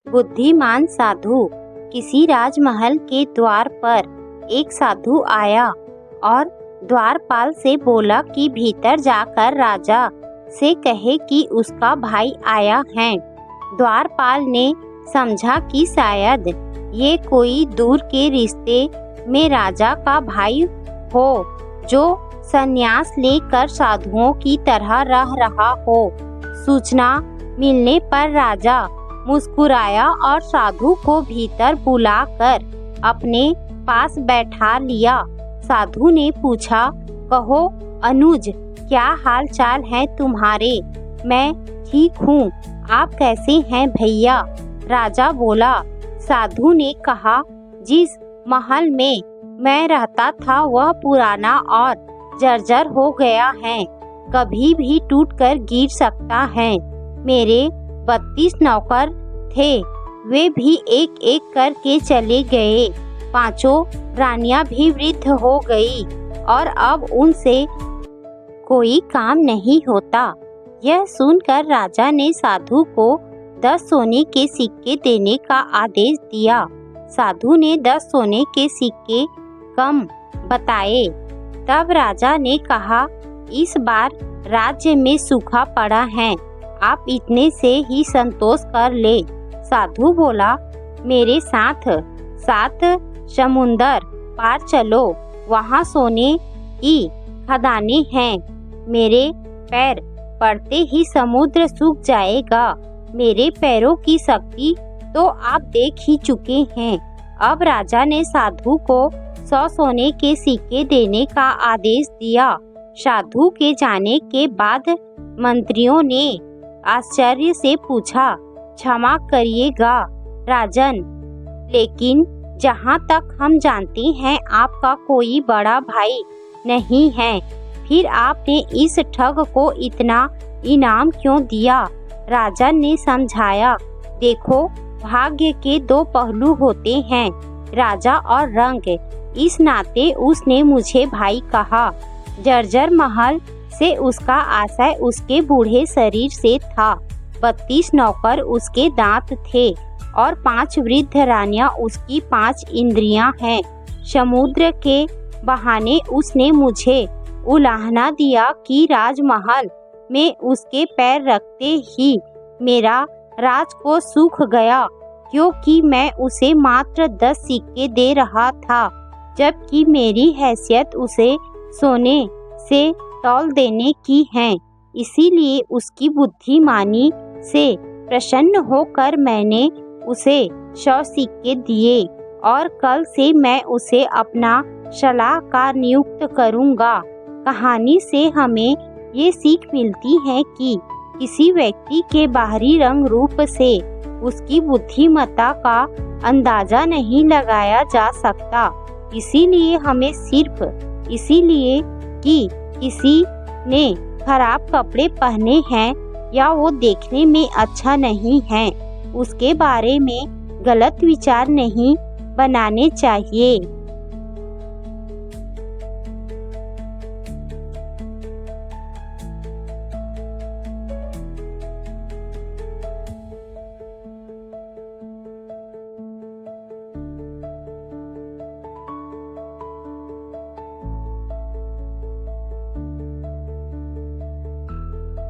बुद्धिमान साधु। किसी राजमहल के द्वार पर एक साधु आया और द्वारपाल से बोला कि भीतर जाकर राजा से कहे कि उसका भाई आया है। द्वारपाल ने समझा कि शायद ये कोई दूर के रिश्ते में राजा का भाई हो जो संन्यास लेकर साधुओं की तरह रह रहा हो। सूचना मिलने पर राजा मुस्कुराया और साधु को भीतर बुलाकर अपने पास बैठा लिया। साधु ने पूछा, कहो अनुज, क्या हाल चाल है तुम्हारे? मैं ठीक हूँ, आप कैसे हैं भैया? राजा बोला। साधु ने कहा, जिस महल में मैं रहता था वह पुराना और जर्जर हो गया है, कभी भी टूटकर गिर सकता है। मेरे 32 नौकर थे, वे भी एक एक करके चले गए। 5 रानियां भी वृद्ध हो गई और अब उनसे कोई काम नहीं होता। यह सुनकर राजा ने साधु को 10 सोने के सिक्के देने का आदेश दिया। साधु ने 10 सोने के सिक्के कम बताए। तब राजा ने कहा, इस बार राज्य में सूखा पड़ा है, आप इतने से ही संतोष कर ले। साधु बोला, मेरे साथ 7 समुंदर पार चलो, वहाँ सोने की खदानें हैं। मेरे पैर पड़ते ही समुद्र सूख जाएगा। मेरे पैरों की शक्ति तो आप देख ही चुके हैं। अब राजा ने साधु को 100 सोने के सिक्के देने का आदेश दिया। साधु के जाने के बाद मंत्रियों ने आश्चर्य से पूछा, क्षमा करिएगा राजन, लेकिन जहाँ तक हम जानते हैं आपका कोई बड़ा भाई नहीं है, फिर आपने इस ठग को इतना इनाम क्यों दिया? राजा ने समझाया, देखो, भाग्य के 2 पहलू होते हैं, राजा और रंग। इस नाते उसने मुझे भाई कहा। जर्जर महल से उसका आशय उसके बूढ़े शरीर से था। 32 नौकर उसके दांत थे और 5 वृद्ध रानियां उसकी 5 इंद्रियां हैं। समुद्र के बहाने उसने मुझे उलाहना दिया कि राजमहल में उसके पैर रखते ही मेरा राजकोष सूख गया, क्योंकि मैं उसे मात्र 10 सिक्के दे रहा था, जबकि मेरी हैसियत उसे सोने से तौल देने की है। इसीलिए उसकी बुद्धिमानी से प्रसन्न होकर मैंने उसे 100 सिक्के दिए और कल से मैं उसे अपना सलाहकार नियुक्त करूँगा। कहानी से हमें ये सीख मिलती है कि किसी व्यक्ति के बाहरी रंग रूप से उसकी बुद्धिमत्ता का अंदाजा नहीं लगाया जा सकता। इसीलिए हमें सिर्फ इसीलिए कि किसी ने खराब कपड़े पहने हैं या वो देखने में अच्छा नहीं है, उसके बारे में गलत विचार नहीं बनाने चाहिए।